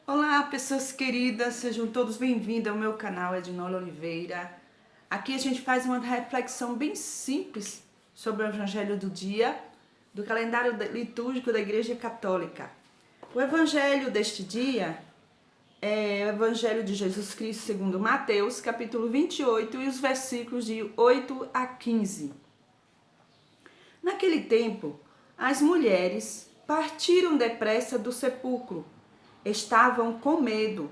Olá, pessoas queridas, sejam todos bem-vindos ao meu canal Ednola Oliveira. Aqui a gente faz uma reflexão bem simples sobre o Evangelho do dia, do calendário litúrgico da Igreja Católica. O Evangelho deste dia é o Evangelho de Jesus Cristo segundo Mateus, capítulo 28 e os versículos de 8 a 15. Naquele tempo, as mulheres partiram depressa do sepulcro. Estavam com medo,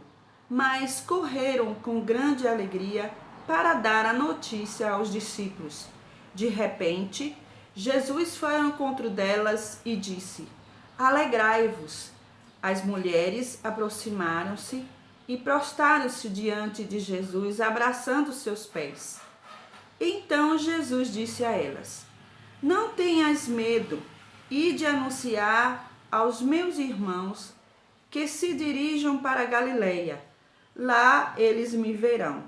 mas correram com grande alegria para dar a notícia aos discípulos. De repente, Jesus foi ao encontro delas e disse: Alegrai-vos. As mulheres aproximaram-se e prostraram-se diante de Jesus, abraçando seus pés. Então Jesus disse a elas: Não tenhas medo, ide anunciar aos meus irmãos que se dirijam para Galileia. Lá eles me verão.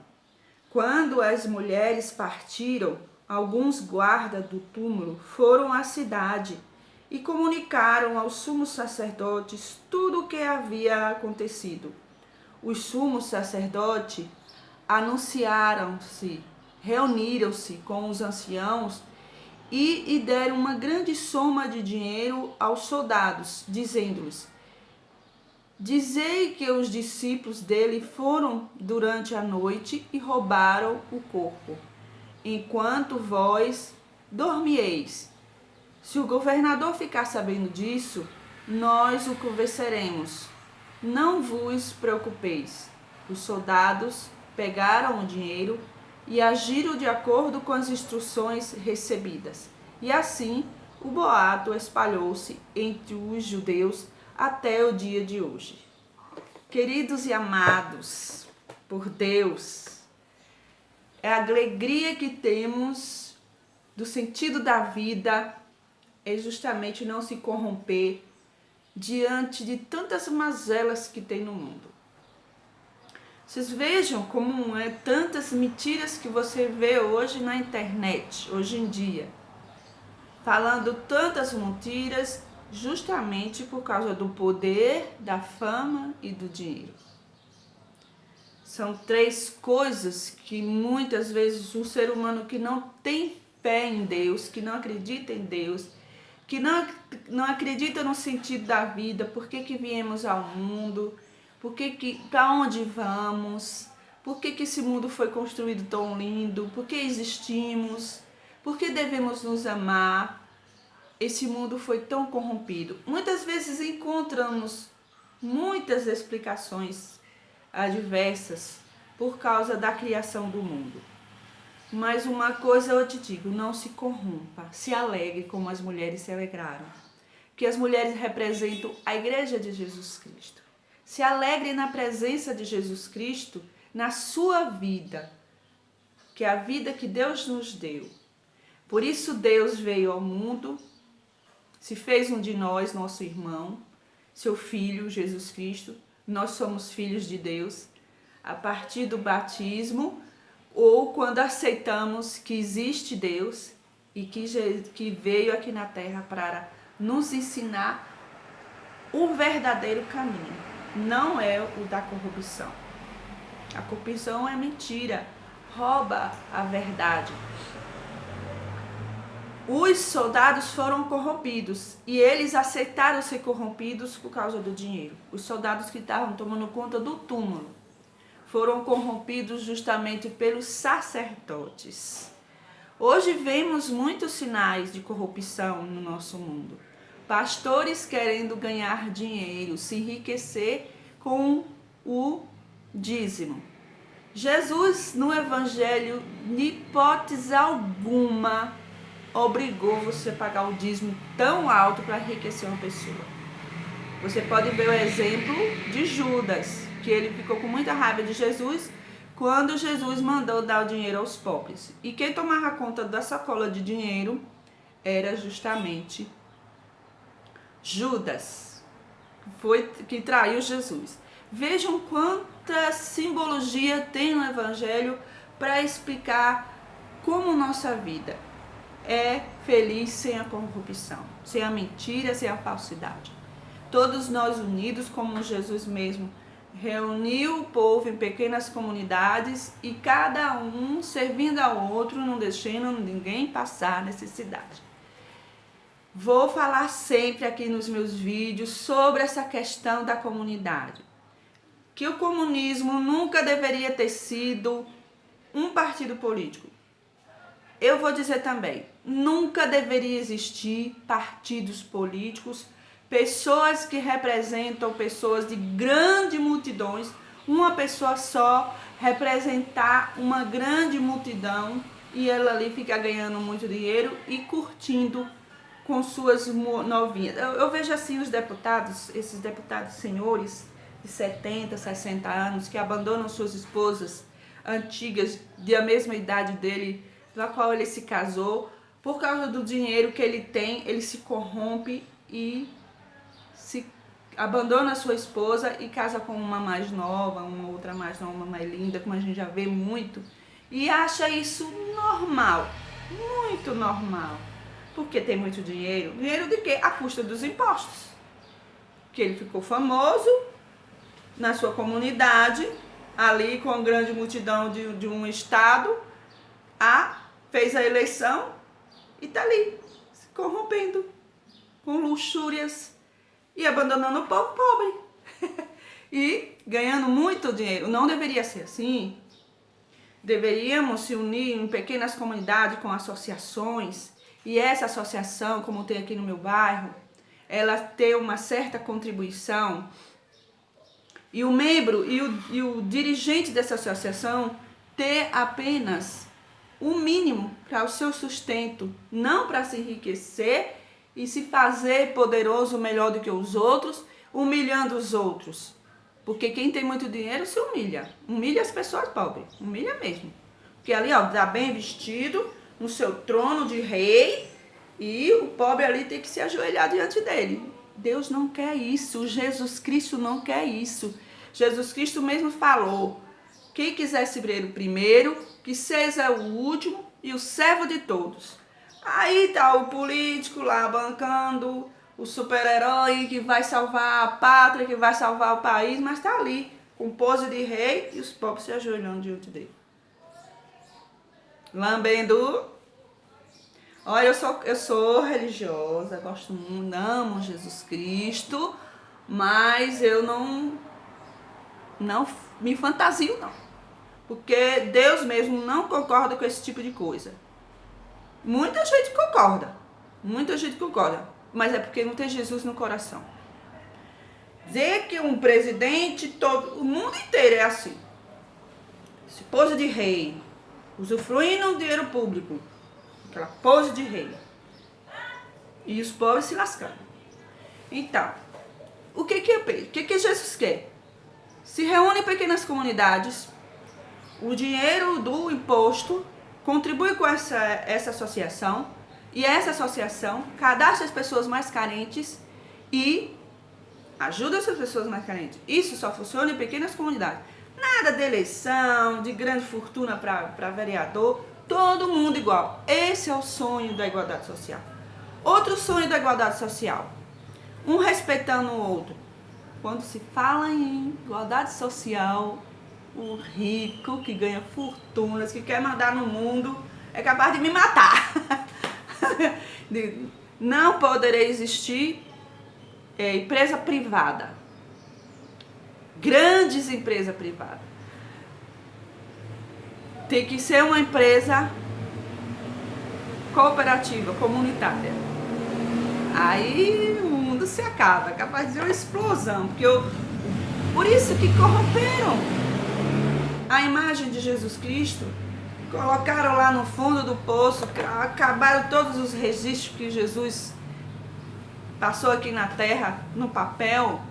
Quando as mulheres partiram, alguns guardas do túmulo foram à cidade e comunicaram aos sumos sacerdotes tudo o que havia acontecido. Os sumos sacerdotes reuniram-se com os anciãos e deram uma grande soma de dinheiro aos soldados, dizendo-lhes: Dizei que os discípulos dele foram durante a noite e roubaram o corpo, enquanto vós dormieis. Se o governador ficar sabendo disso, nós o convenceremos. Não vos preocupeis. Os soldados pegaram o dinheiro e agiram de acordo com as instruções recebidas. E assim o boato espalhou-se entre os judeus até o dia de hoje. Queridos e amados por Deus, é a alegria que temos do sentido da vida é justamente não se corromper diante de tantas mazelas que tem no mundo. Vocês vejam como tantas mentiras que você vê hoje na internet, hoje em dia, falando tantas mentiras justamente por causa do poder, da fama e do dinheiro. São três coisas que muitas vezes um ser humano que não tem fé em Deus, que não acredita em Deus, que não acredita no sentido da vida, por que viemos ao mundo, para onde vamos, por que esse mundo foi construído tão lindo, por que existimos, por que devemos nos amar. Esse mundo foi tão corrompido. Muitas vezes encontramos muitas explicações adversas por causa da criação do mundo. Mas uma coisa eu te digo, não se corrompa, se alegre como as mulheres se alegraram. Que as mulheres representam a Igreja de Jesus Cristo. Se alegre na presença de Jesus Cristo, na sua vida, que é a vida que Deus nos deu. Por isso Deus veio ao mundo, se fez um de nós, nosso irmão, seu filho, Jesus Cristo. Nós somos filhos de Deus a partir do batismo ou quando aceitamos que existe Deus e que veio aqui na terra para nos ensinar o verdadeiro caminho. Não é o da corrupção. A corrupção é mentira, rouba a verdade. Os soldados foram corrompidos e eles aceitaram ser corrompidos por causa do dinheiro. Os soldados que estavam tomando conta do túmulo foram corrompidos justamente pelos sacerdotes. Hoje vemos muitos sinais de corrupção no nosso mundo. Pastores querendo ganhar dinheiro, se enriquecer com o dízimo. Jesus, no Evangelho, de hipótese alguma, obrigou você a pagar o dízimo tão alto para enriquecer uma pessoa. Você pode ver o exemplo de Judas, que ele ficou com muita raiva de Jesus quando Jesus mandou dar o dinheiro aos pobres. E quem tomava conta da sacola de dinheiro era justamente Judas, foi que traiu Jesus. Vejam quanta simbologia tem no Evangelho para explicar como nossa vida é feliz sem a corrupção, sem a mentira, sem a falsidade. Todos nós unidos, como Jesus mesmo reuniu o povo em pequenas comunidades e cada um servindo ao outro, não deixando ninguém passar necessidade. Vou falar sempre aqui nos meus vídeos sobre essa questão da comunidade. Que o comunismo nunca deveria ter sido um partido político. Eu vou dizer também, nunca deveria existir partidos políticos, pessoas que representam pessoas de grandes multidões, uma pessoa só representar uma grande multidão e ela ali fica ganhando muito dinheiro e curtindo com suas novinhas. Eu vejo assim os deputados, esses deputados senhores de 70, 60 anos que abandonam suas esposas antigas da mesma idade dele, da qual ele se casou, por causa do dinheiro que ele tem, ele se corrompe e se abandona a sua esposa e casa com uma mais nova, uma outra mais nova, uma mais linda, como a gente já vê muito, e acha isso normal, muito normal. Porque tem muito dinheiro. Dinheiro de quê? À custa dos impostos. Que ele ficou famoso na sua comunidade, ali com a grande multidão de um estado, fez a eleição e tá ali, se corrompendo, com luxúrias e abandonando o povo pobre. E ganhando muito dinheiro. Não deveria ser assim. Deveríamos se unir em pequenas comunidades com associações. E essa associação, como tem aqui no meu bairro, ela tem uma certa contribuição. E o membro e o dirigente dessa associação ter apenas o mínimo para o seu sustento, não para se enriquecer e se fazer poderoso melhor do que os outros, humilhando os outros. Porque quem tem muito dinheiro se humilha. Humilha as pessoas pobres, humilha mesmo. Porque ali, ó, tá bem vestido, no seu trono de rei, e o pobre ali tem que se ajoelhar diante dele. Deus não quer isso, Jesus Cristo não quer isso. Jesus Cristo mesmo falou, quem quiser ser o primeiro, que seja o último e o servo de todos. Aí tá o político lá bancando, o super-herói que vai salvar a pátria, que vai salvar o país, mas tá ali, com pose de rei e os pobres se ajoelhando diante dele. Lambendo. Olha, eu sou religiosa, gosto muito, amo Jesus Cristo, mas eu não me fantasio, não. Porque Deus mesmo não concorda com esse tipo de coisa. Muita gente concorda, mas é porque não tem Jesus no coração. Dizer que um presidente, todo o mundo inteiro é assim. Se pose de rei, usufruindo o dinheiro público, aquela pose de rei, e os pobres se lascando. Então, o que Jesus quer? Se reúne em pequenas comunidades, o dinheiro do imposto contribui com essa associação, e essa associação cadastra as pessoas mais carentes e ajuda essas pessoas mais carentes. Isso só funciona em pequenas comunidades. Nada de eleição, de grande fortuna para vereador, todo mundo igual. Esse é o sonho da igualdade social. Outro sonho da igualdade social, um respeitando o outro. Quando se fala em igualdade social, o rico que ganha fortunas, que quer mandar no mundo, é capaz de me matar. Não poderá existir empresa privada. Grandes empresas privadas. Tem que ser uma empresa cooperativa, comunitária. Aí o mundo se acaba, é capaz de ter uma explosão. Por isso que corromperam a imagem de Jesus Cristo, colocaram lá no fundo do poço, acabaram todos os registros que Jesus passou aqui na terra, no papel.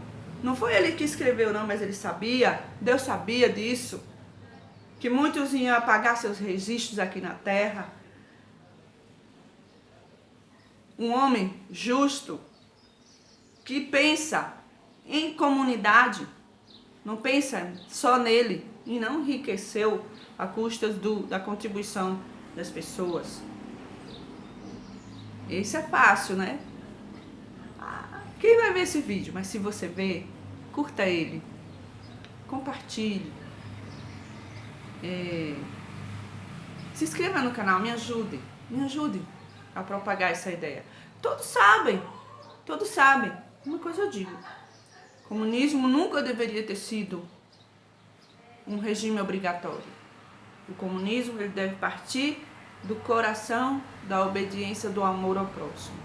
Não foi ele que escreveu não, mas ele sabia, Deus sabia disso, que muitos iam apagar seus registros aqui na terra. Um homem justo, que pensa em comunidade, não pensa só nele, e não enriqueceu a custas da contribuição das pessoas. Isso é fácil, né? Quem vai ver esse vídeo? Mas se você ver, curta ele. compartilhe. Se inscreva no canal, me ajude a propagar essa ideia. Todos sabem. Uma coisa eu digo, o comunismo nunca deveria ter sido um regime obrigatório. O comunismo ele deve partir do coração, da obediência, do amor ao próximo.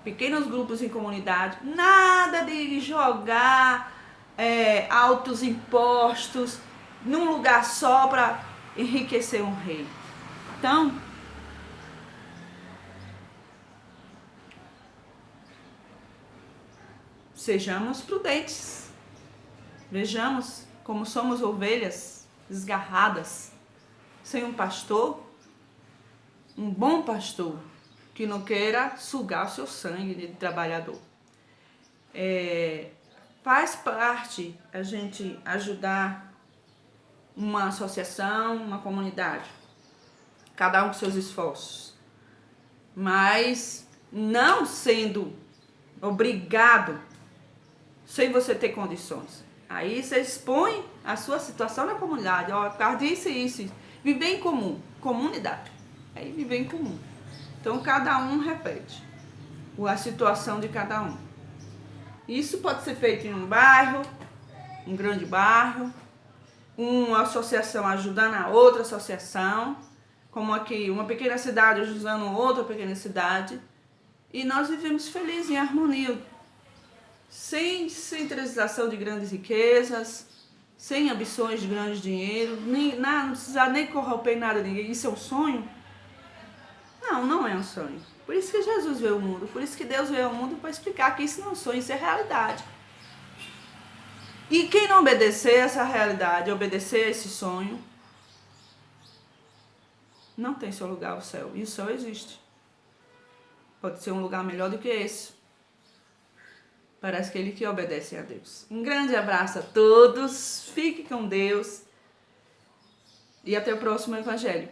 Pequenos grupos em comunidade, nada de jogar altos impostos num lugar só para enriquecer um rei. Então, sejamos prudentes. Vejamos como somos ovelhas desgarradas, sem um pastor, um bom pastor, que não queira sugar o seu sangue de trabalhador. Faz parte a gente ajudar uma associação, uma comunidade, cada um com seus esforços, mas não sendo obrigado, sem você ter condições. Aí você expõe a sua situação na comunidade, ó, por causa disso e isso. Viver em comum, comunidade. Aí viver em comum. Então cada um repete a situação de cada um. Isso pode ser feito em um bairro, um grande bairro, uma associação ajudando a outra associação, como aqui, uma pequena cidade ajudando outra pequena cidade. E nós vivemos felizes em harmonia, sem centralização de grandes riquezas, sem ambições de grande dinheiro, não precisar nem corromper nada de ninguém. Isso é um sonho? Não é um sonho. Por isso que Jesus veio ao mundo, por isso que Deus veio ao mundo para explicar que isso não é um sonho, isso é realidade. E quem não obedecer a essa realidade, obedecer a esse sonho, não tem seu lugar ao céu. E o céu existe. Pode ser um lugar melhor do que esse. Parece aquele que obedece a Deus. Um grande abraço a todos. Fique com Deus. E até o próximo Evangelho.